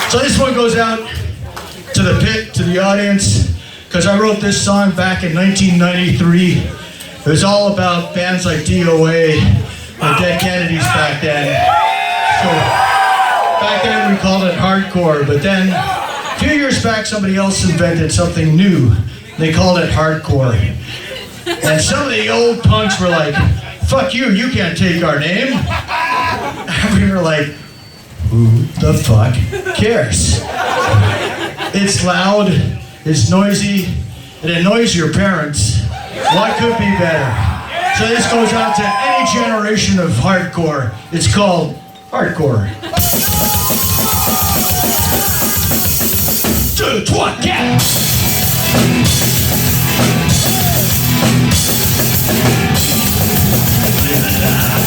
So this one goes out to the pit, to the audience, because I wrote this song back in 1993. It was all about bands like DOA and Dead Kennedys back then. So back then we called it hardcore, but then a few years back somebody else invented something new. They called it hardcore. And some of the old punks were like, fuck you, you can't take our name. And we were like, who the fuck cares? It's loud, it's noisy, it annoys your parents. What could be better? So this goes out to any generation of hardcore. It's called hardcore. 2, 3, 4.